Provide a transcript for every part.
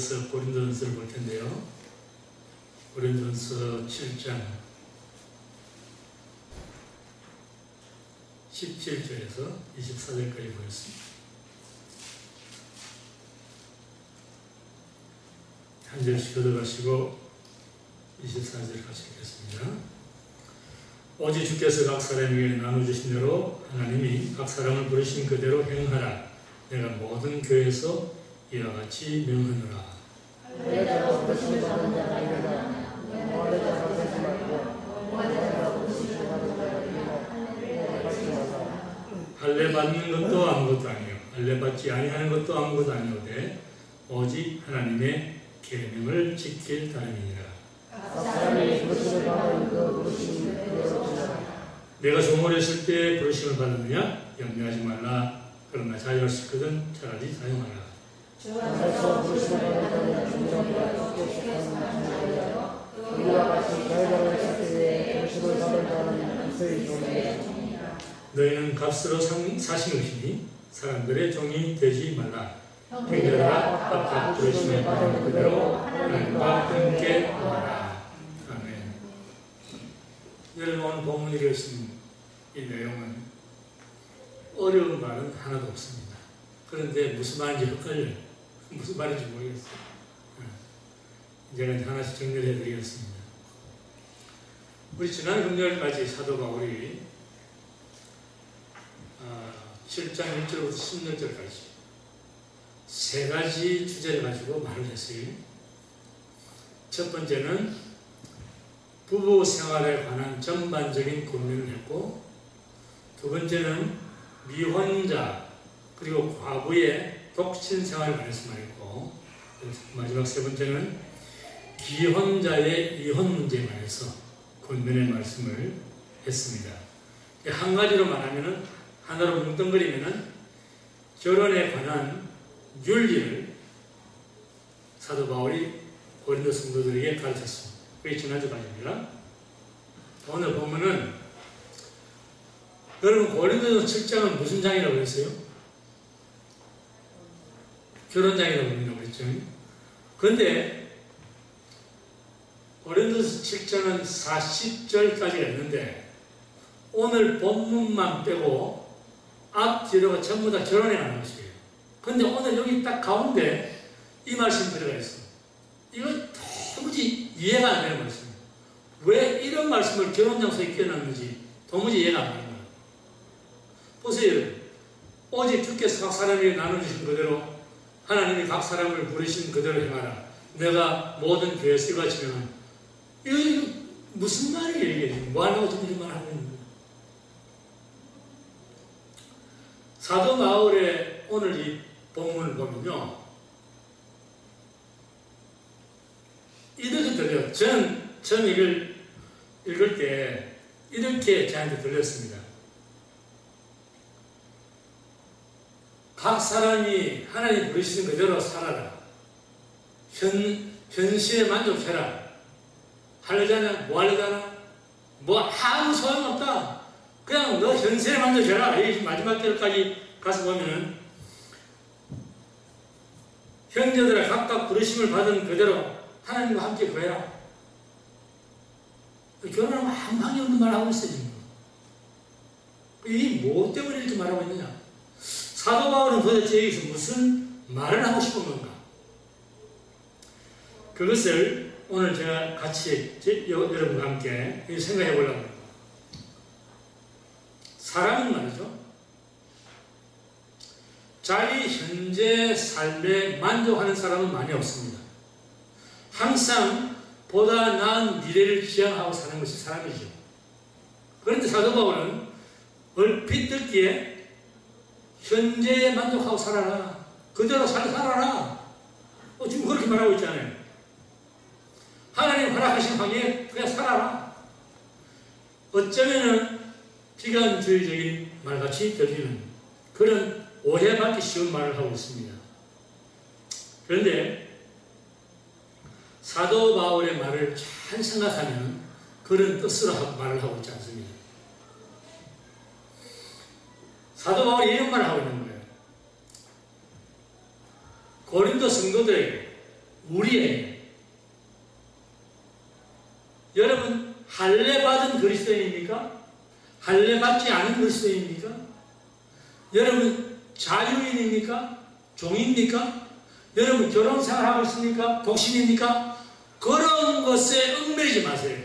이어서 고린도전서를 볼 텐데요. 고린도전서 7장 17절에서 24절까지 보겠습니다. 한 절씩 걷어가시고 24절 같이 읽겠습니다. 오직 주께서 각 사람에게 나눠주신 대로 하나님이 각 사람을 부르신 그대로 행하라. 내가 모든 교회에서 이와 같이 명하노라. 할례 받는 것도 아무것도 아니요 할례 받지 아니하는 것도 아무것도 아니오되 오직 하나님의 계명을 지킬 따름이니라. 내가 종어렸을 때 부르심을 받았느냐? 염려하지 말라. 그러나 자유하셨거든 차라리 사용하라. 너희는 값으로 사신 것이니 사람들의 종이 되지 말라. 형제들아 각각 부르심을 받은 그대로 하나님과 함께 하라. 아멘. 여러분 오늘 본문에 읽으신 이 내용은 어려운 말은 하나도 없습니다. 그런데 무슨 말인지 헷갈려요. 무슨 말인지 모르겠어요. 이제는 하나씩 정리를 해드리겠습니다. 우리 지난 금요일까지 사도 바울이 7장 1절부터 16절까지 세 가지 주제를 가지고 말을 했어요. 첫 번째는 부부 생활에 관한 전반적인 고민을 했고, 두 번째는 미혼자 그리고 과부의 독신 생활에 관해서 말했고, 마지막 세 번째는 기혼자의 이혼 문제에 관해서 권면의 말씀을 했습니다. 한 가지로 말하면은, 하나로 뭉뚱그리면은 결혼에 관한 윤리를 사도 바울이 고린도 성도들에게 가르쳤습니다. 그게 지난주까지입니다. 오늘 보면은 여러분 고린도전서 7장은 무슨 장이라고 했어요? 결혼장이라고 그랬죠. 그런데 고린도전서 7장은 40절까지가 있는데 오늘 본문만 빼고 앞 뒤로가 전부 다 결혼에 관한 것이에요. 근데 오늘 여기 딱 가운데 이 말씀이 들어가 있어요. 이거 도무지 이해가 안 되는 말씀이에요. 왜 이런 말씀을 결혼장소에 끼워놨는지 도무지 이해가 안 되는 거예요. 보세요. 오직 주께서 각 사람에게 나눠주신 그대로 하나님이 각 사람을 부르신 그대로 행하라. 내가 모든 교회에서 이같이 명하라. 이거 무슨 말이에요? 이게 뭐하려고 지금 이런 말 하고 있는 거예요? 사도 바울의 오늘 이 본문을 보면요, 이렇게 들려요. 전 읽을 때 이렇게 저한테 들렸습니다. 각 사람이 하나님 부르시는 그대로 살아라. 현실에 만족해라. 하려잖아? 뭐 하려잖아? 뭐 아무 소용없다. 그냥 너 현실에 만족해라. 이 마지막 절까지 가서 보면은 형제들아 각각 부르심을 받은 그대로 하나님과 함께 구해라. 결혼하면 한방이 없는 말 하고 있어요, 지금. 이게 뭐 때문에 이렇게 말하고 있느냐? 사도 바울은 도대체 여기서 무슨 말을 하고 싶은 건가? 그것을 오늘 제가 같이 여러분과 함께 생각해 보려고 합니다. 사람은 말이죠, 자기 현재 삶에 만족하는 사람은 많이 없습니다. 항상 보다 나은 미래를 지향하고 사는 것이 사람이죠. 그런데 사도 바울은 얼핏 듣기에 현재에 만족하고 살아라. 그대로 살아라. 지금 그렇게 말하고 있잖아요. 하나님 허락하신 방에 그냥 살아라. 어쩌면은 비관주의적인 말같이 들리는 그런 오해받기 쉬운 말을 하고 있습니다. 그런데 사도 바울의 말을 잘 생각하면 그런 뜻으로 말을 하고 있지 않습니다. 사도 바울이 이런 말을 하고 있는 거예요. 고린도 성도들에게 우리에게. 여러분, 할례 받은 그리스도인입니까? 할례 받지 않은 그리스도인입니까? 여러분, 자유인입니까? 종입니까? 여러분, 결혼생활하고 있습니까? 독신입니까? 그런 것에 얽매이지 마세요.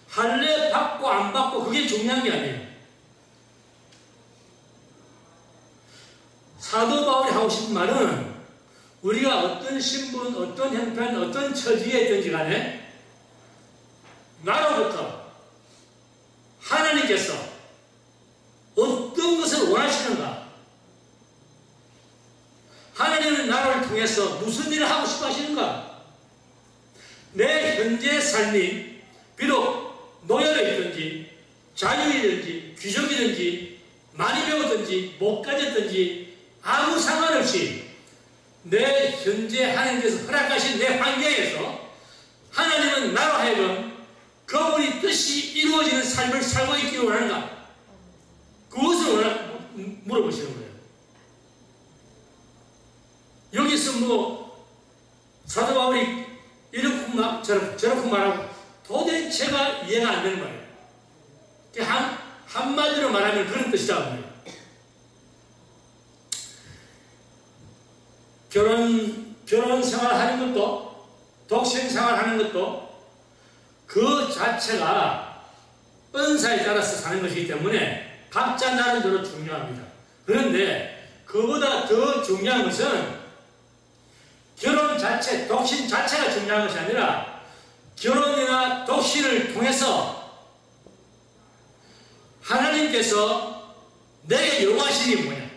할례 받고 안 받고 그게 중요한 게 아니에요. 사도 바울이 하고 싶은 말은 우리가 어떤 신분, 어떤 형편, 어떤 처지에 있든지 간에 나로부터 하나님께서 어떤 것을 원하시는가? 하나님은 나를 통해서 무슨 일을 하고 싶어 하시는가? 내 현재 삶이 비록 노예로 있든지 자유이든지 귀족이든지 많이 배우든지 못 가졌든지 아무 상관없이 내 현재 하나님께서 허락하신 내 환경에서 하나님은 나로 하여금 그분이 뜻이 이루어지는 삶을 살고 있기를 원하는가? 그것을 물어보시는 거예요. 여기서 뭐 사도 바울이 이렇게 저렇게 말하고 도대체가 이해가 안 되는 말이에요. 한마디로 말하면 그런 뜻이다. 결혼 생활하는 것도 독신 생활하는 것도 그 자체가 은사에 따라서 사는 것이기 때문에 각자 나름대로 중요합니다. 그런데 그보다 더 중요한 것은 결혼 자체, 독신 자체가 중요한 것이 아니라 결혼이나 독신을 통해서 하나님께서 내게 요구하시는 게 뭐냐?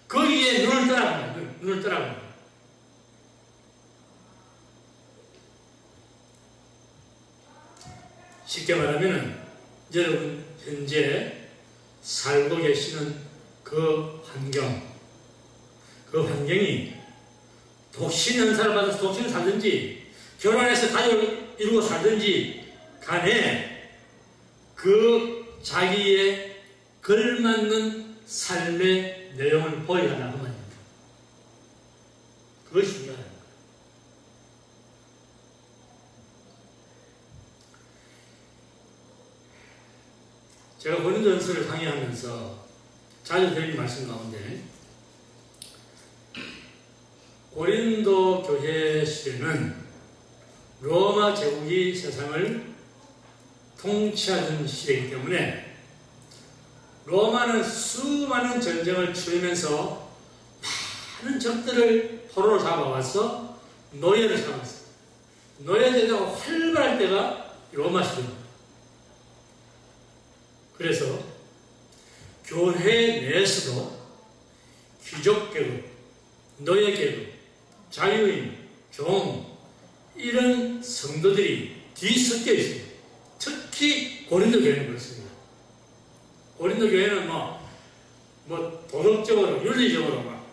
거기에 눈을 떠나봅니다. 눈을 떠나봅니다. 쉽게 말하면 여러분 현재 살고 계시는 그 환경이 독신 연사를 받아서 독신을 살든지 결혼해서 가족을 이루고 살든지 간에 그 자기에 걸맞는 삶의 내용을 보여야 한다고 말입니다. 그것이 중요하다. 제가 고린도전서를 강의하면서 자주 드리는 말씀 가운데 고린도 교회 시대는 로마 제국이 세상을 통치하던 시대이기 때문에 로마는 수많은 전쟁을 치르면서 많은 적들을 포로로 잡아와서 노예를 삼았어요. 노예제도가 활발할 때가 로마 시대입니다. 그래서 교회 내에서도 귀족계급, 노예계급, 자유인, 종 이런 성도들이 뒤섞여 있습니다. 특히 고린도 교회는 그렇습니다. 고린도 교회는 뭐 도덕적으로 윤리적으로 막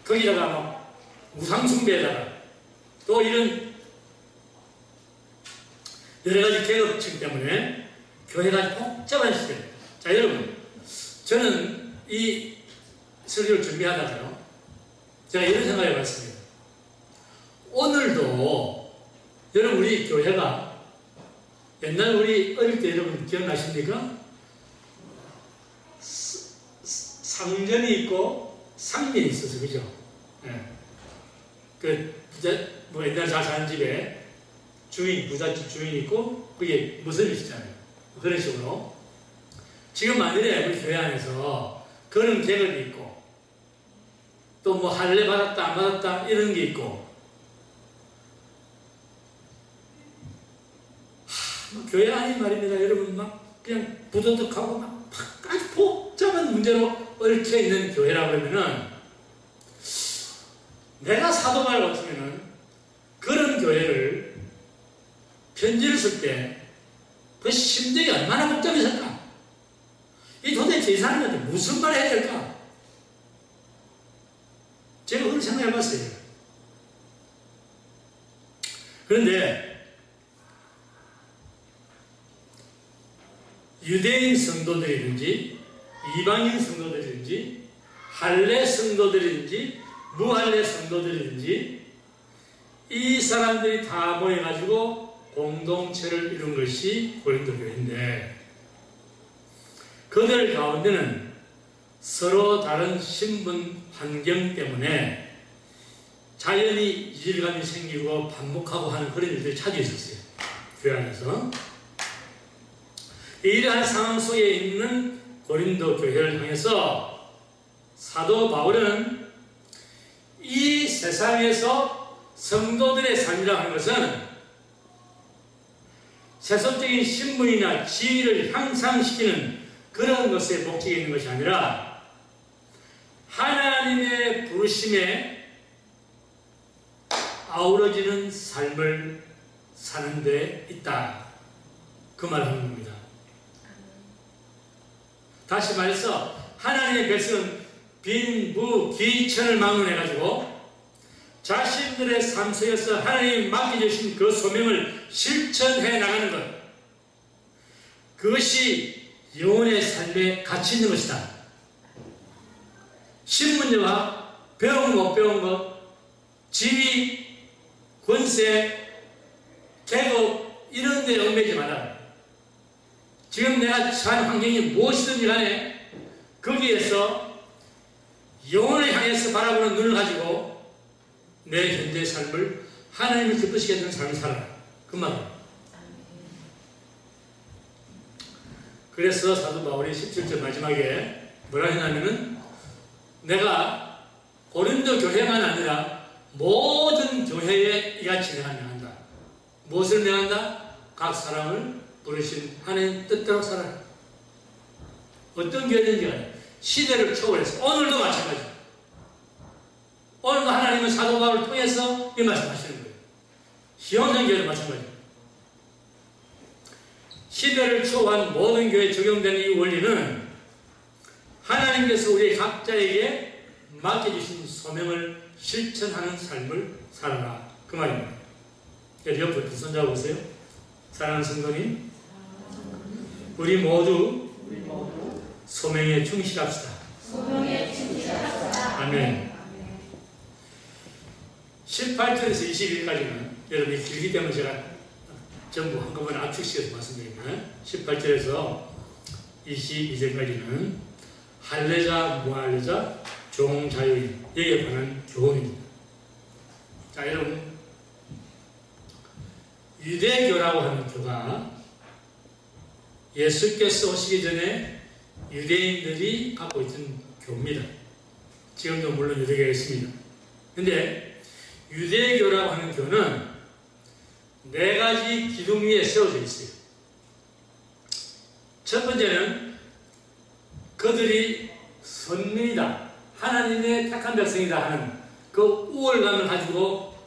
거기다가 막 우상숭배에다가 또 이런 여러 가지 계급층 때문에 교회가 복잡한 시대. 자, 여러분, 저는 이 설교를 준비하다가요, 제가 이런 생각을 해봤습니다. 오늘도 여러분 우리 교회가 옛날 우리 어릴 때 여러분 기억나십니까? 상전이 있고 상면이 있어서 그죠? 네. 뭐 옛날 잘 사는 집에 부잣집 주인이 있고 그게 무슨 일이잖아요. 그런 식으로 지금 만일에 우리 교회 안에서 그런 계급이 있고 또 뭐 할례 받았다 안 받았다 이런 게 있고 교회 아닌 말입니다. 여러분 막 그냥 부도덕하고 막 아주 복잡한 문제로 얽혀 있는 교회라고 하면은 내가 사도말 같으면은 그런 교회를 편지를 쓸 때 그 심정이 얼마나 복잡했을까? 이 도대체 이 사람한테 무슨 말을 해야 될까? 제가 그런 생각을 해봤어요. 그런데 유대인 성도들이든지 이방인 성도들이든지 할례 성도들인지 무할례 성도들인지 이 사람들이 다 모여가지고 공동체를 이룬 것이 고린도 교회인데, 그들 가운데는 서로 다른 신분 환경 때문에 자연히 이질감이 생기고 반목하고 하는 그런 일들이 자주 있었어요. 교회 안에서. 이러한 상황 속에 있는 고린도 교회를 향해서 사도 바울은 이 세상에서 성도들의 삶이라고 하는 것은 세속적인 신분이나 지위를 향상시키는 그런 것에 목적이 있는 것이 아니라 하나님의 부르심에 아우러지는 삶을 사는 데 있다. 그 말을 하는 겁니다. 다시 말해서 하나님의 백성은 빈부귀천을 막론해가지고 자신들의 삶 속에서 하나님이 맡겨주신 그 소명을 실천해 나가는 것, 그것이 영혼의 삶에 가치 있는 것이다. 신분제와 배운 것, 배운 것, 지위, 권세, 계급 이런 데 얽매이지 마라. 지금 내가 처한 환경이 무엇이든지 간에 거기에서 영혼을 향해서 바라보는 눈을 가지고 내 현재의 삶을 하나님을 기쁘시게 하는 삶을 살아라. 그 말이에요. 그래서 사도 바울이 17절 마지막에 뭐라 했냐면은 내가 고린도 교회만 아니라 모든 교회에 이같이 내가 명한다. 무엇을 명한다? 각 사람을 부르신 하나님 뜻대로 살아라. 어떤 교회든지 간에 시대를 초월해서 오늘도 마찬가지입니다. 오늘도 하나님은 사도 바울을 통해서 이 말씀하시는 거예요. 시험전 교회도 마찬가지입니다. 시대를 초월한 모든 교회에 적용되는 이 원리는 하나님께서 우리 각자에게 맡겨주신 소명을 실천하는 삶을 살아라. 그 말입니다. 옆에 두 손 잡아보세요. 사랑하는 성도님, 우리 모두 소명에 충실합시다. 아멘. 18절에서 21까지는 여러분이 길기 때문에 제가 전부 한꺼번에 압축시켜서 말씀드리면 18절에서 22절까지는 할례자, 무할례자, 종자유인 여기에 관한 교훈입니다. 자, 여러분, 유대교라고 하는 교가 예수께서 오시기 전에 유대인들이 갖고 있던 교입니다. 지금도 물론 유대교가 있습니다. 근데 유대교라고 하는 교는 4가지 기둥 위에 세워져 있어요. 첫 번째는 그들이 선민이다, 하나님의 택한 백성이다 하는 그 우월감을 가지고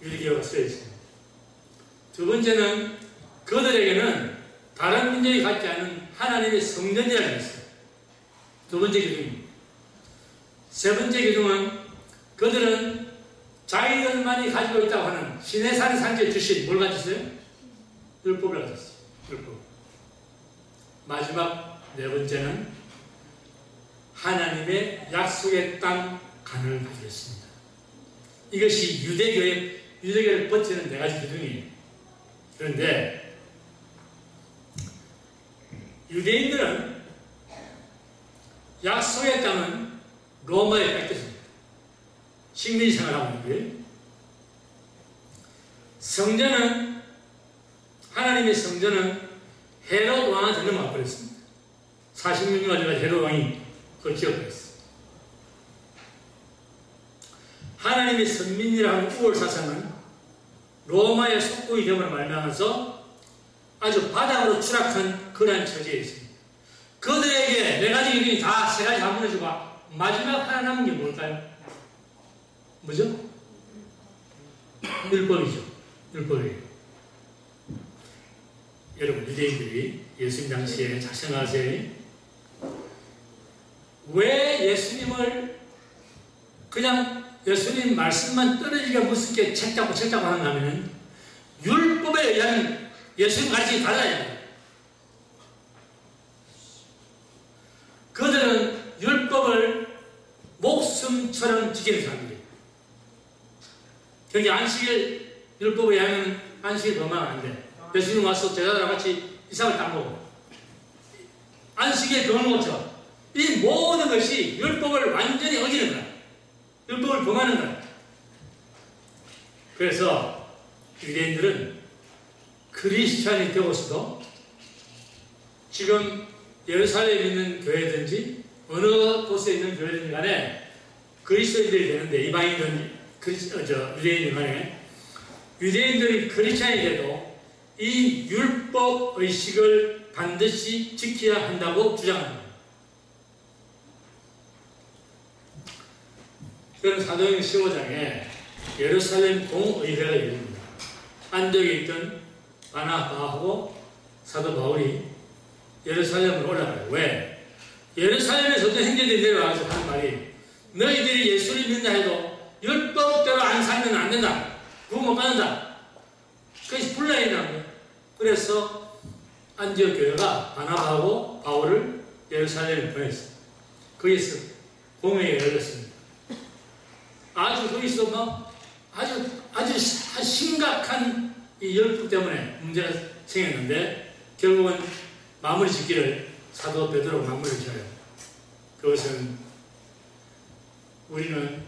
유대교가 쓰여 있습니다. 두 번째는 그들에게는 다른 민족이 갖지 않은 하나님의 성전이라는 게 있어요. 두 번째 기둥입니다. 세 번째 기둥은 그들은 자기들만이 가지고 있다고 하는 시내산 산지에 주신 뭘 가졌어요? 율법을 가졌어요. 율법. 마지막 네 번째는 하나님의 약속의 땅 가난을 가지고 있습니다. 이것이 유대교를 버티는 4가지 기둥이에요. 그런데 유대인들은 약속의 땅은 로마에 뺏겼습니다. 식민지 생활하고 있는 거예요. 성전은, 하나님의 성전은 헤롯 왕한테 넘어가 버렸습니다. 40년 가지고 헤롯 왕이 그걸 지어버렸어요. 하나님의 선민이라는 우월 사상은 로마의 속국이 되므로 말미암아서 아주 바닥으로 추락한 그러한 처지에 있습니다. 그들에게 4가지 기둥이 다 3가지 다 무너지고 마지막 하나 남은 게 뭘까요? 뭐죠? 율법이죠. 율법이에요. 여러분, 유대인들이 예수님 당시에 잘 생각하세요. 왜 예수님을 그냥 예수님 말씀만 떨어지게 무섭게 책 잡고 하는가 하면 율법에 의한 예수님 가르침이 달라요. 그들은 율법을 목숨처럼 지키는 사람들이에요. 그러니까 안식일 율법에 의하면 안식일 범하면 안 돼. 예수님 와서 제자들과 같이 이삭을 딱 먹어. 안식일에 그런 것처럼 이 모든 것이 율법을 완전히 어기는 거야. 율법을 범하는 거야. 그래서 유대인들은 크리스찬이 되고서도 지금 예루살렘에 있는 교회든지 어느 곳에 있는 교회든지 간에 그리스도인들이 되는데 이방인들 유대인들 간에 유대인들이 크리스찬이 돼도 이 율법 의식을 반드시 지켜야 한다고 주장합니다. 그런 사도행전 15장에 예루살렘 공의회가 열립니다. 안디옥에 있던 바나바하고 사도 바울이 예루살렘으로 올라가요. 왜? 예루살렘에서도 형제들이 내려와서 하는 말이 너희들이 예수를 믿는다 해도 율법대로 안 살면 안 된다. 구원 못 받는다. 그것이 분란이라는 거예요. 그래서 안디옥 교회가 바나바하고 바울을 예루살렘에 보냈어요. 거기서 공회가 열렸습니다. 아주 거기서 막 아주 심각한 이 율법 때문에 문제가 생겼는데 결국은 마무리 짓기를 사도 베드로가 마무리를 지어요. 그것은 우리는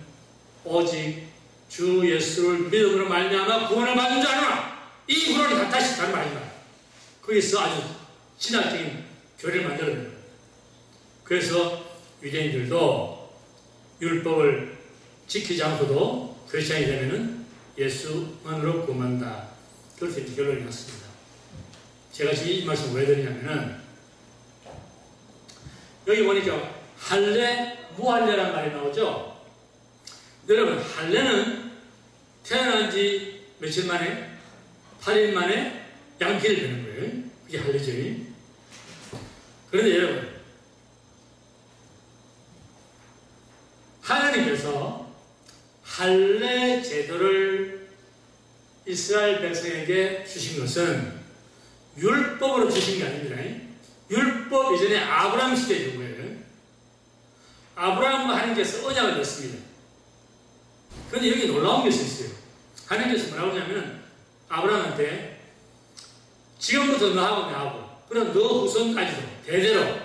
오직 주 예수를 믿음으로 말미암아 구원을 받는 줄 아노라. 이 구원이 다시 다른 말입니다. 거기서 아주 신학적인 교리를 만들어낸 거예요. 그래서 유대인들도 율법을 지키지 않고도 크리스찬이 되면은 예수만으로 구원한다. 그렇게 결론이 났습니다. 제가 지금 이 말씀을 왜 드리냐면은 여기 보니까 할례, 무할례라는 말이 나오죠. 여러분, 할례는 태어난 지 며칠 만에 8일 만에 양피를 되는 거예요. 그게 할례죠. 그런데 여러분, 하나님께서 할례 제도를 이스라엘 백성에게 주신 것은 율법으로 주신 게 아닙니다. 율법 이전에 아브라함 시대에 준 거예요. 아브라함과 하나님께서 언약을 맺습니다. 그런데 여기 놀라운 것이 있어요. 하나님께서 뭐라고 하냐면 아브라함한테 지금부터 너하고 나하고 그럼 너 후손까지도 대대로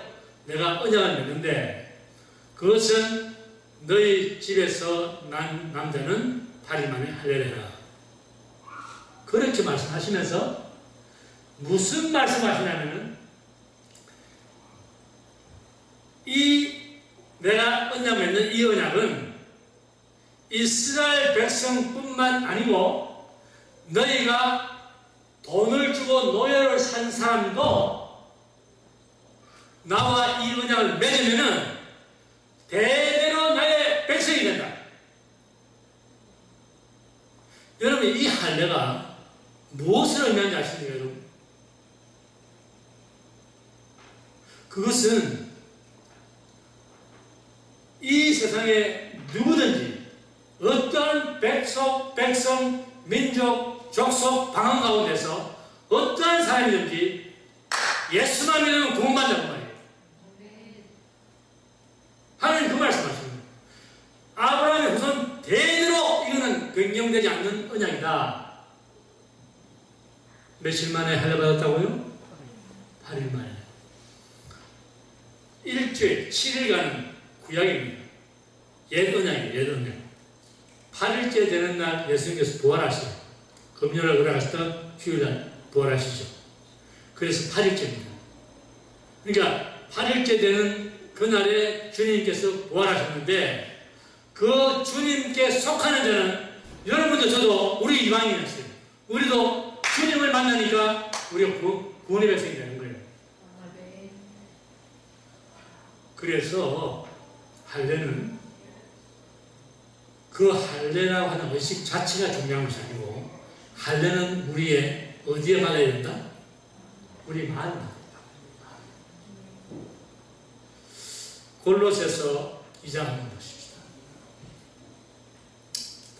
내가 언약을 맺는데 그것은 너희 집에서 난 남자는 8일 만에 할례를 해라. 그렇게 말씀하시면서 무슨 말씀하시냐면은 이 내가 언약 맺는 이 언약은 이스라엘 백성뿐만 아니고 너희가 돈을 주고 노예를 산 사람도 나와 이 언약을 맺으면은 대대로 나의 백성이 된다. 여러분, 이 할례가 무엇을 의미하는지 아십니까, 여러분? 그것은 이 세상에 누구든지 어떠한 백성, 민족, 족속, 방언 가운데서 어떠한 사람이든지 예수만 믿으면 구원받는다고 말이에요. 하나님 그 말씀하십니다. 아브라함의 후손 대대로 이거는 변경되지 않는 언약이다. 며칠 만에 할례 받았다고요? 8일 만에. 일주일, 7일간은 구약입니다. 옛 언약이에요. 옛 언약. 8일째 되는 날 예수님께서 부활하시죠. 금요일에 올라가시던 휴일날 부활하시죠. 그래서 8일째입니다. 그러니까 8일째 되는 그날에 주님께서 부활하셨는데 그 주님께 속하는 자는 여러분도 저도 우리 이방인이었어요. 우리도 주님을 만나니까 우리가 구원의 백성이 되는 거예요. 그래서 할례는 그 할례라고 하는 의식 자체가 중요한 것이 아니고 할례는 우리의 어디에 받아야 된다? 우리 마음. 골로새서 2장 한번 보십시다.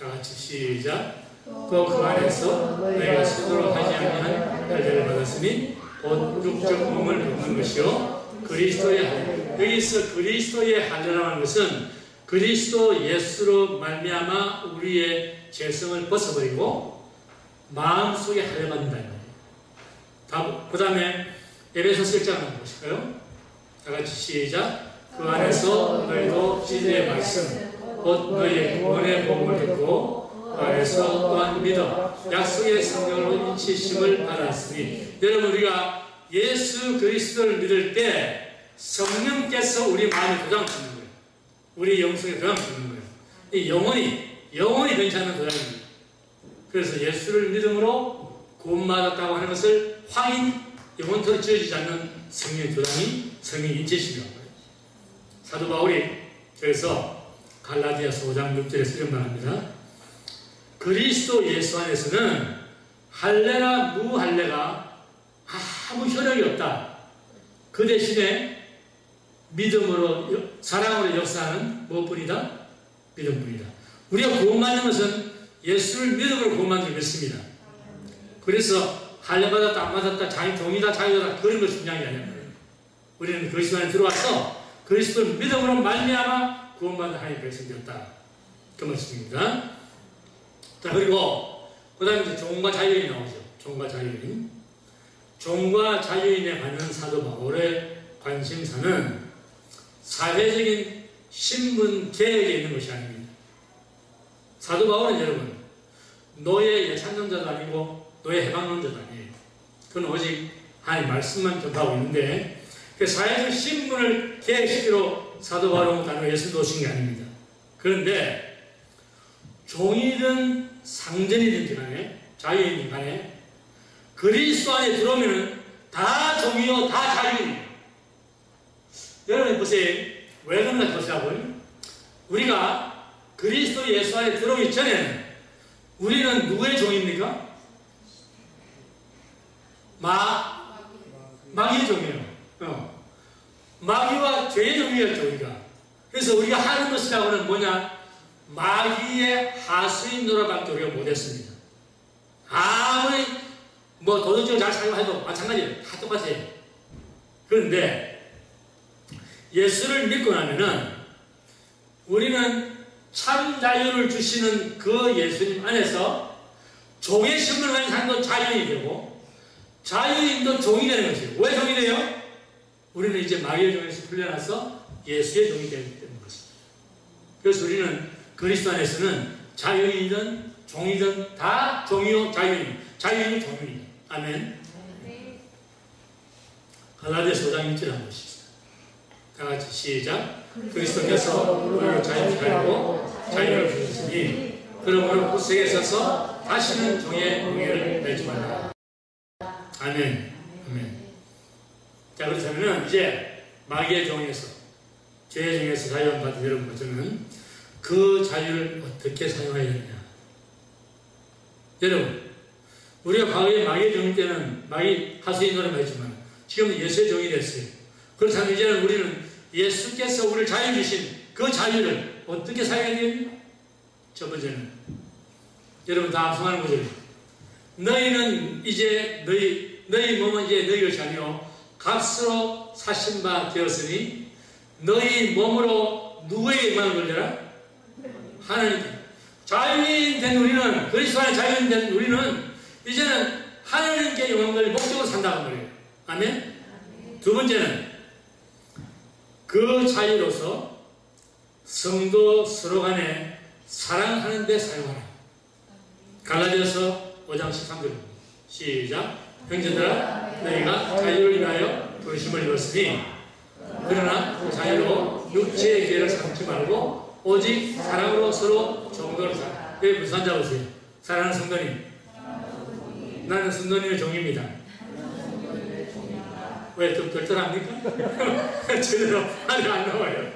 다 같이 시작. 또 그 안에서 내가 스스로 하지 아니한 할례를 받았으니 곧 육적 몸을 굽는 것이요 그리스도의 할례. 여기서 그리스도의 할례라는 것은 그리스도 예수로 말미암아 우리의 죄성을 벗어버리고 마음속에 하려받는다. 그 다음에 에베소서 1장 한번 보실까요? 다 같이 시작. 그 안에서 너희도 진리의 말씀 곧 너희의 구원의 복음을 듣고 그 안에서 또한 믿어 약속의 성령으로 인치심을 받았으니. 여러분, 우리가 예수 그리스도를 믿을 때 성령께서 우리 마음에 도장 찍는 거예요. 우리 영성에 도장 찍는 거예요. 이 영원히 괜찮은 도장입니다. 그래서 예수를 믿음으로 구원받았다고 하는 것을 확인, 영원토록 지어지지 않는 성령의 도장이 성령 인치심이라고 해요. 사도 바울이 그래서 갈라디아서 5장 6절에서 이런 말합니다. 그리스도 예수 안에서는 할례나 무할례가 아무 효력이 없다. 그 대신에 믿음으로, 사랑으로 역사하는 무엇뿐이다? 믿음뿐이다. 우리가 구원받는 것은 예수를 믿음으로 구원받는 줄 믿습니다. 그래서 할례 받았다 안 받았다 자기 종이다 자유다 그런 거 중요한 게 아니에요. 우리는 그리스도 안에 들어와서 그리스도를 믿음으로 말미암아 구원받는 하나님의 백성이 되었다. 그 말씀입니다. 자, 그리고 그 다음에 이제 종과 자유인이 나오죠. 종과 자유인. 종과 자유인에 관한 사도 바울의 관심사는 사회적인 신분 개혁에 있는 것이 아닙니다. 사도 바울은 여러분 노예 예찬론자도 아니고 노예 해방론자도 아니에요. 그건 오직 하나님 말씀만 전하고 있는데 그 사회적 신분을 개혁시키러 사도 바울은 단어 예수 놓으신 게 아닙니다. 그런데 종이든 상전이든지 간에 자유인이 간에 그리스도 안에 들어오면은 다 종이요 다 자유인이에요. 여러분 보세요. 왜 그런가 보시라고요. 우리가 그리스도 예수 안에 들어오기 전에는 우리는 누구의 종입니까? 마귀의 종이에요. 마귀와 죄의 종이었죠, 우리가. 그래서 우리가 하는 것이라고는 뭐냐? 마귀의 하수인 노릇밖에 우리가 못했습니다. 아무리 도덕적으로 잘 사용해도 마찬가지예요. 다 똑같아요. 그런데 예수를 믿고 나면은 우리는 참 자유를 주시는 그 예수님 안에서 종의 신분을 가진 사람도 자유인이 되고 자유인도 종이 되는 것이에요. 왜 종이 돼요? 우리는 이제 마귀의 종에서 풀려나서 예수의 종이 되는 것입니다. 그래서 우리는 그리스도 안에서는 자유인이든 종이든 다 종이요 자유인, 자유인이 종이입니다. 아멘. 갈라디아서 5장 1절 한번 보십시다. 다 같이 시작. 그리스도께서 우리를 자유하고 자유를 주셨으니 그러므로 구세에 서서 다시는 종의 무게를 내지 말라. 아멘. 아멘. 자, 그렇다면 이제 마귀의 종에서 죄의 종에서 자유함 받은 여러분 저는 그 자유를 어떻게 사용해야 되느냐. 여러분 우리가 과거에 마귀의 종일 때는 마귀 하수인 노릇을 했지만 지금은 예수의 종이 됐어요. 그렇다면 이제는 우리는 예수께서 우리를 자유 주신 그 자유를 어떻게 사용해야 됩니까? 첫 번째는 여러분 다 암송하는 거죠. 너희는 이제 너희 몸은 이제 너희 것이 아니요 값으로 사신 바 되었으니 너희 몸으로 누구에게 영광을 돌려라? 하나님께. 자유인 된 우리는, 그리스도 안에 자유인 된 우리는 이제는 하나님께 영광을 목적으로 산다고 말해요. 아멘? 두 번째는 그 자유로서 성도 서로 간에 사랑하는 데 사용하라. 갈라디아서 5장 13절 시작. 형제들아 너희가 자유를 위하여 부르심을 입었으니 그러나 그 자유로 육체의 기회를 삼지 말고 오직 사랑으로 서로 정도를 살아. 여기 무슨 한자 보세요. 사랑하는 성도님. 나는 성도님의 종입니다. 왜 좀 덜덜합니까? 제대로 말이 안 나와요.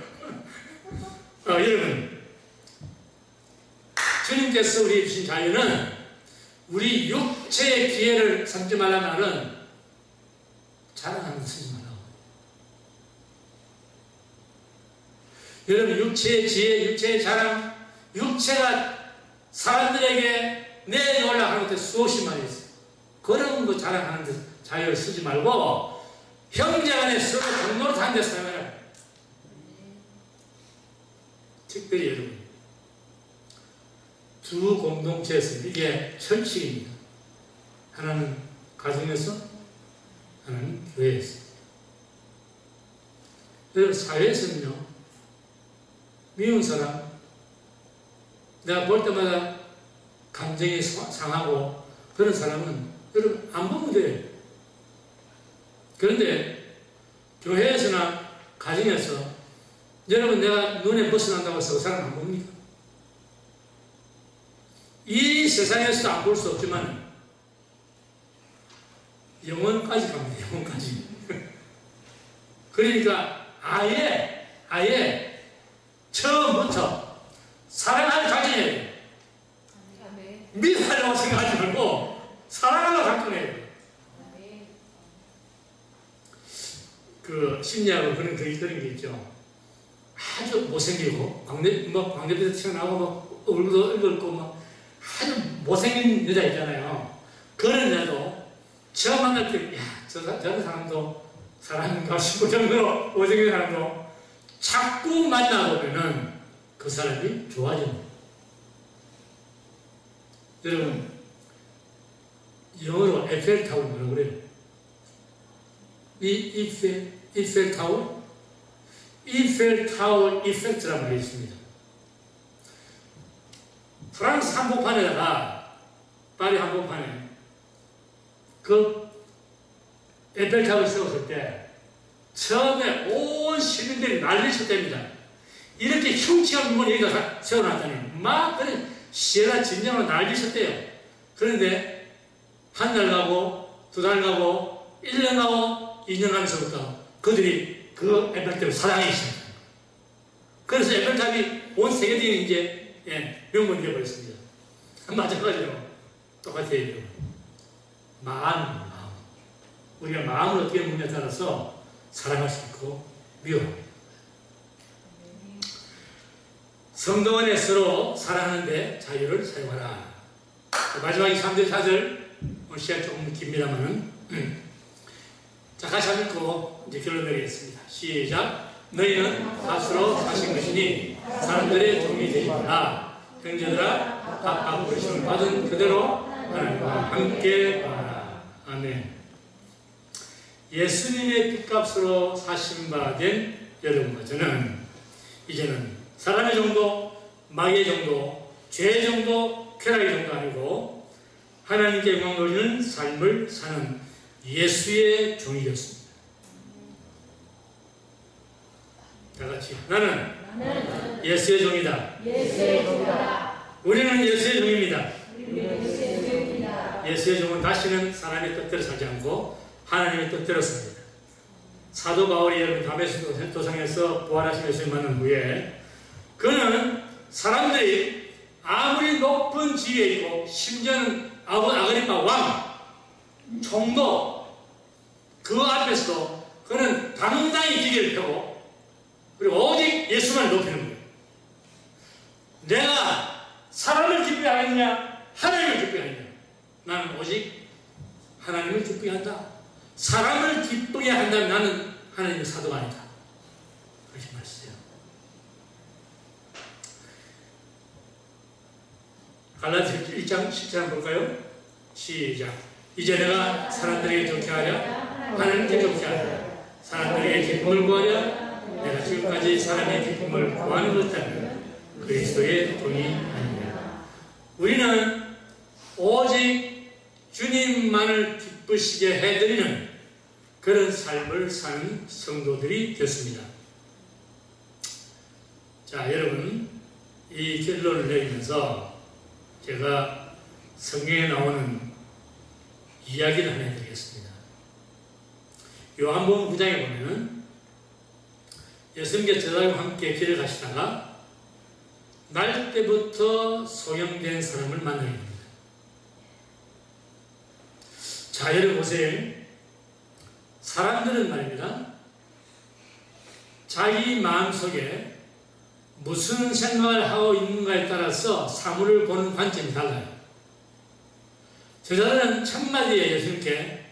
여러분 주님께서 우리에게 주신 자유는 우리 육체의 기회를 삼지 말라는 말은 자랑하는 거 쓰지 말라고. 여러분 육체의 지혜, 육체의 자랑, 육체가 사람들에게 내놓으려고 하는 것들 수없이 많이 있어요. 그런 거 자랑하는 데 자유를 쓰지 말고 형제 간에 서로 공노릇 하는 데 사용해라. 특별히 여러분, 두 공동체에서 이게 철칙입니다. 하나는 가정에서, 하나는 교회에서. 여러분, 사회에서는요, 미운 사람, 내가 볼 때마다 감정이 상하고 그런 사람은 여러분 안 보면 돼요. 그런데 교회에서나 가정에서 여러분 내가 눈에 벗어난다고 해서 그 사람 안 봅니까? 이 세상에서도 안 볼 수 없지만 영혼까지 갑니다. 영혼까지. 그러니까 아예 처음부터 사랑하는 작정해야 돼요. 믿으려고 생각하지 말고 사랑하려고 작정해야 돼요. 그 심리학으로 그런 게 있죠. 아주 못생기고 광대뼈에서 튀어나오고 막 얼굴도 붉고 막 아주 못생긴 여자 있잖아요. 그런 여자도 처음 만날 때 저런 사람도 사람인가 싶을 정도로 못생긴 사람도 자꾸 만나보면은 그 사람이 좋아집니다. 여러분, 영어로 에펠타워 뭐라고 그래요? 이펠타워? 이펠타워 이펙트라는 말이 있습니다. 프랑스 한복판에다가, 파리 한복판에 그 에펠타워를 세웠을 때 처음에 온 시민들이 난리 쳤답니다. 이렇게 흉측한 문을 여기다 세워놨다니 막 그냥 시에다 진정으로 난리 쳤대요. 그런데 한 달 가고 두 달 가고 1년 가고 2년 가면서부터 그들이 그 에펠탑을 사랑하기 시작합니다. 그래서 에펠탑이 온 세계적인 이제 명문이 되어버렸습니다. 마찬가지로 똑같아요. 마음. 우리가 마음을 어떻게 먹느냐에 따라서 사랑할 수 있고 미워합니다. 성도 안에 서로 사랑하는데 자유를 사용하라. 마지막 3절 4절 오늘 시간 조금 깁니다만은 자, 같이 한번 읽고 이제 결론 내리겠습니다. 시작. 너희는 값으로 사신 것이니 사람들의 종이 되지 마라. 형제들아, 각각 부르심을 받은 그대로 하나님과 함께 가라. 아멘. 예수님의 핏값으로 사신바된 여러분과 저는 이제는 사람의 정도, 마귀의 정도, 죄의 정도, 쾌락의 정도 아니고 하나님께 영광 돌리는 삶을 사는 예수의 종이 되었습니다. 다 같이 나는 예수의 종이다. 우리는 예수의 종입니다. 예수의 종은 다시는 사람의 뜻대로 살지 않고 하나님의 뜻대로 삽니다. 사도 바울이 여러분 다메섹 도상에서 부활하신 예수님 만난 후에 그는 사람들이 아무리 높은 지위에 있고 심지어는 아그리파 왕, 총독 그 앞에서도 그는 당당히 기계를 펴고 그리고 오직 예수만 높이는 거예요. 내가 사람을 기쁘게 하겠느냐 하나님을 기쁘게 하겠느냐. 나는 오직 하나님을 기쁘게 한다. 사람을 기쁘게 한다면 나는 하나님의 사도가 아니다. 그렇게 말했어요. 갈라디아서 1장 10절 한번 볼까요? 시작. 이제 내가 사람들에게 좋게 하려 하나님께 좋게 하려 사람들에게 기쁨을 구하려 내가 지금까지 사람의 기쁨을 구하는 것은 그리스도의 돈이 아니라. 우리는 오직 주님만을 기쁘시게 해드리는 그런 삶을 사는 성도들이 됐습니다. 자, 여러분, 이 결론을 내리면서 제가 성경에 나오는 이야기를 하나 해드리겠습니다. 요한복음 9장에 보면은 예수님께 제자들과 함께 길을 가시다가 날 때부터 소경된 사람을 만나게 됩니다. 자, 여러분 보세요. 사람들은 말입니다. 자기 마음속에 무슨 생각을 하고 있는가에 따라서 사물을 보는 관점이 달라요. 제자들은 첫마디에 예수님께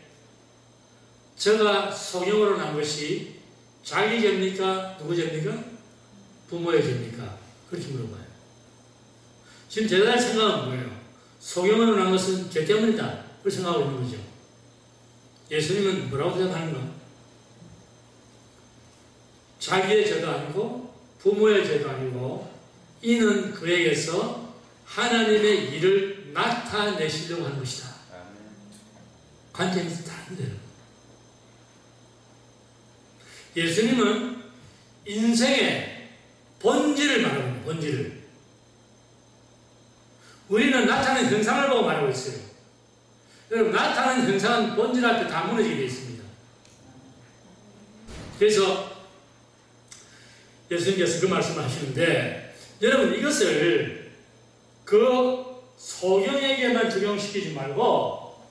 저가 소경으로 난 것이 자기 죄입니까? 누구 죄입니까? 부모의 죄입니까? 그렇게 물어봐요. 지금 제가 할 생각은 뭐예요? 소경으로 난 것은 죄 때문이다. 그렇게 생각하고 있는 거죠. 예수님은 뭐라고 대답하는가? 자기의 죄도 아니고 부모의 죄도 아니고 이는 그에게서 하나님의 일을 나타내시려고 하는 것이다. 관점이 다른데요. 예수님은 인생의 본질을 말합니다. 본질을. 우리는 나타나는 형상을 보고 말하고 있어요. 여러분, 나타나는 형상은 본질 앞에 다 무너지게 되어 있습니다. 그래서 예수님께서 그 말씀을 하시는데, 여러분 이것을 그 소경에게만 적용시키지 말고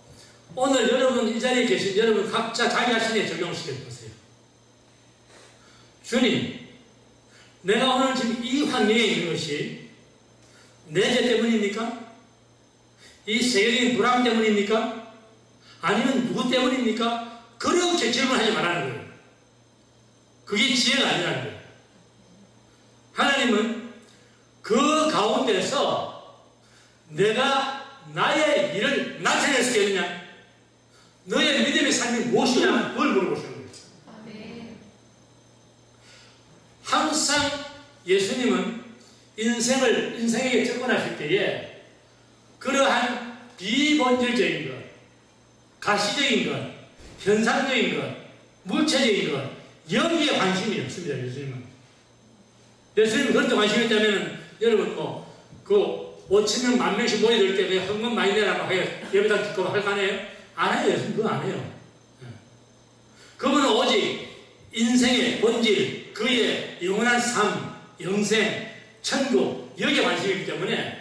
오늘 여러분 이 자리에 계신 여러분 각자 자기 자신에 적용시켜 보세요. 주님, 내가 오늘 지금 이 환경에 있는 것이 내 죄 때문입니까? 이 세계적인 불황 때문입니까? 아니면 누구 때문입니까? 그렇게 질문하지 말라는 거예요. 그게 지혜가 아니라는 거예요. 하나님은 그 가운데서 내가 나의 일을 나타낼 수 있겠느냐? 너의 믿음의 삶이 무엇이냐? 그걸 물어보시는 거예요. 항상 예수님은 인생에게 접근하실 때에 그러한 비본질적인 것, 가시적인 것, 현상적인 것, 물체적인 것, 여기에 관심이 없습니다. 예수님은 그런 데 관심이 있다면 여러분 그 5천명 만 명씩 모여들 때 왜 헌금 많이 내라고 예배당 기꺼고 할 거 아니에요? 안 해요. 예수님 그거 안 해요. 그분은 오직 인생의 본질, 그의 영원한 삶, 영생, 천국 여기에 관심이기 때문에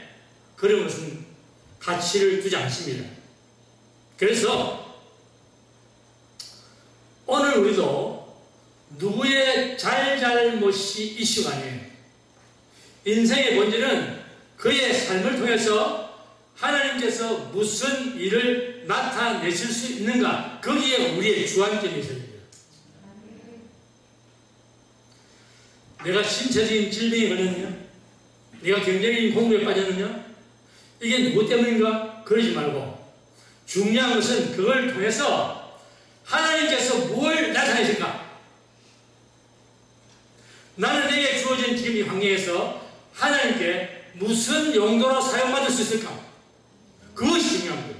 그런 것은 가치를 두지 않습니다. 그래서 오늘 우리도 누구의 잘잘못이 이슈가 아니에요. 인생의 본질은 그의 삶을 통해서 하나님께서 무슨 일을 나타내실 수 있는가, 거기에 우리의 주안점이 있어야 됩니다. 내가 신체적인 질병에 걸렸느냐? 내가 경제적인 공부에 빠졌느냐? 이게 누구 때문인가? 그러지 말고 중요한 것은 그걸 통해서 하나님께서 뭘 나타내실까? 나는 내게 주어진 지금 이 환경에서 하나님께 무슨 용도로 사용받을 수 있을까? 그것이 중요한 거예요.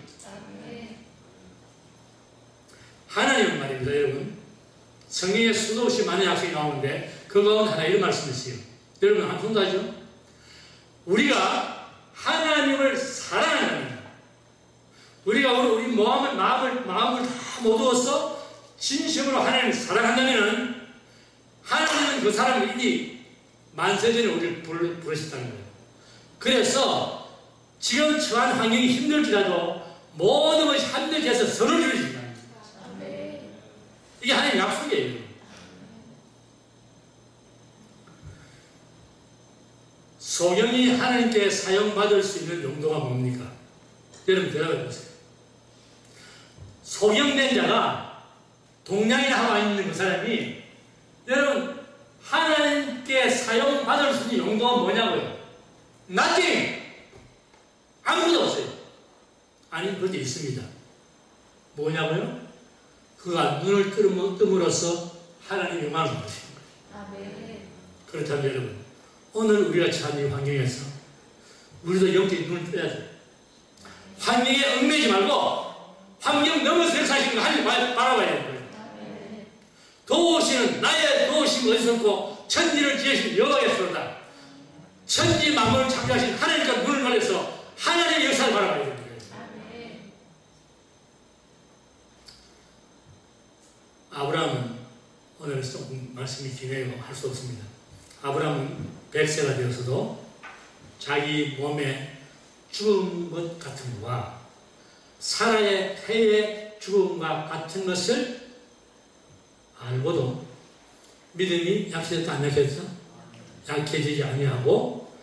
하나님은 말입니다, 여러분. 성경에 수도 없이 많은 약속이 나오는데 그 가운데 하나 이런 말씀을 했어요. 여러분 한 손도 하죠? 우리가 하나님을 사랑한다면, 우리가 우리 마음을 다 모두어서 진심으로 하나님을 사랑한다면 하나님은 그 사람을 이미 만세전에 우리를 부르셨다는 거예요. 그래서 지금 처한 환경이 힘들지라도 모든 것이 합력해서 선을 이루어진다. 이게 하나님의 약속이에요. 소경이 하나님께 사용받을 수 있는 용도가 뭡니까? 여러분 대답해 보세요. 소경된 자가 동양에 나와 있는 그 사람이 여러분 하나님께 사용받을 수 있는 용도가 뭐냐고요? nothing! 아무것도 없어요. 아니 그것도 있습니다. 뭐냐고요? 그가 눈을 뜸으로써 하나님의 영광을 보시는 거예요. 그렇다면 여러분 오늘 우리가 처한 이 환경에서 우리도 영적인 눈을 떠야 돼요. 환경에 얽매지 말고 환경 넘어서 역사하시는 거 하나님 바라봐야 되는 거예요. 도우시는 나의 도우심이 어디서 없고 천지를 지으신 여호와께서다. 천지 만물을 창조하신 하나님과 눈을 돌려서 하나님의 역사를 바라봐야 되는 거예요. 아브라함은 오늘 조금 말씀이 기네요. 할 수 없습니다. 아브라함은 100세가 되어서도 자기 몸에 죽은 것 같은 것과 사라의 태의 죽음과 같은 것을 알고도 믿음이 약해졌다 안 약해졌다? 약해지지 아니하고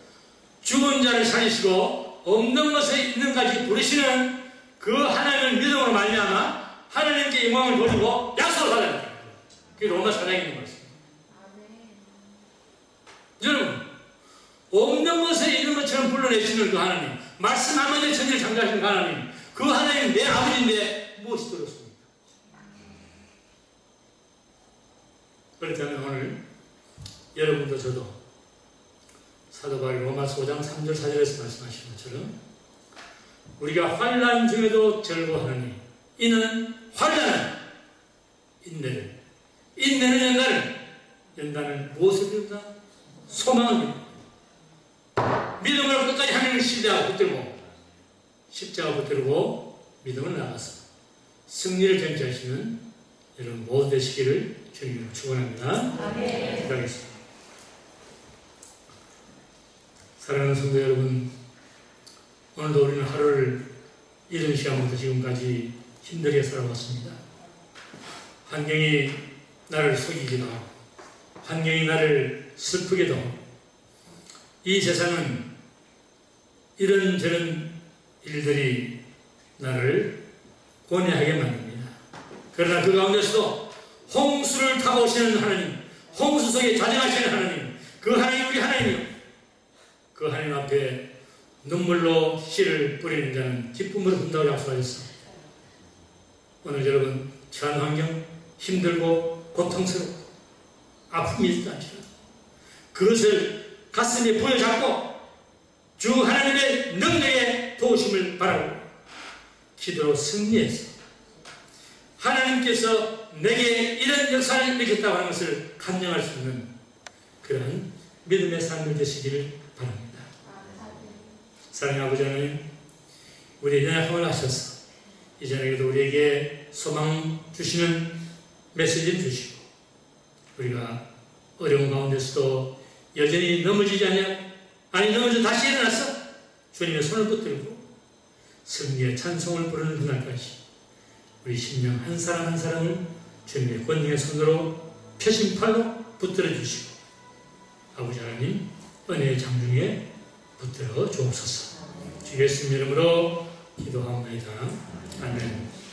죽은 자를 살리시고 없는 것에 있는 까지 부르시는 그 하나님을 믿음으로 말미암아 하나님께 영광을 돌리고 약속을 받아야 돼요. 그게 로마 4장에 있는 말씀입니다. 여러분 없는 것을 있는 것처럼 불러내시는 그 하나님, 말씀 한마디에 천지를 창조하신 그 하나님, 그 하나님 내 아버지인데 무엇이 두렵습니까? 그렇다면 오늘 여러분도 저도 사도 바울이 로마서 5장 3절 4절에서 말씀하신 것처럼 우리가 환난 중에도 즐거워하느니 이는 환난은 인내를, 인내는 연단을 무엇을 이룬다? 소망을 이룬다. 믿음으로 끝까지 하나님을 신뢰하고 붙들고 십자가 붙들고 믿음을 나가서 승리를 쟁취하시는 여러분 모두 되시기를 주님으로 축원합니다. 기도하겠습니다. 사랑하는 성도 여러분, 오늘도 우리는 하루를 이른 시간부터 지금까지 힘들게 살아왔습니다. 환경이 나를 속이기도 하고 환경이 나를 슬프게도 하고 이 세상은 이런저런 일들이 나를 고뇌하게 만듭니다. 그러나 그 가운데서도 홍수를 타고 오시는 하나님, 홍수 속에 좌정하시는 하나님, 그 하나님 우리 하나님이요, 그 하나님 앞에 눈물로 씨를 뿌리는 자는 기쁨으로 분다고 약속하셨습니다. 오늘 여러분 처한 환경 힘들고 고통스럽고 아픔이 있다지만 그것을 가슴에 부여잡고 주 하나님의 능력에 도우심을 바라고 기도로 승리해서 하나님께서 내게 이런 역사를 일으켰다고 하는 것을 간증할 수 있는 그런 믿음의 삶을 되시기를 바랍니다. 사랑하는 아버지 하나님, 우리의 연약함을 아셔서 이 저녁에도 우리에게 소망 주시는 메시지를 주시고 우리가 어려운 가운데서도 여전히 넘어지지 아니 넘어져 다시 일어나서 주님의 손을 붙들고 승리의 찬송을 부르는 그날까지 우리 심령 한 사람 한 사람을 주님의 권능의 손으로 표심팔로 붙들어 주시고 아버지 하나님 은혜의 장중에 붙들어 주옵소서. 주 예수님 이름으로 기도합니다. 아멘.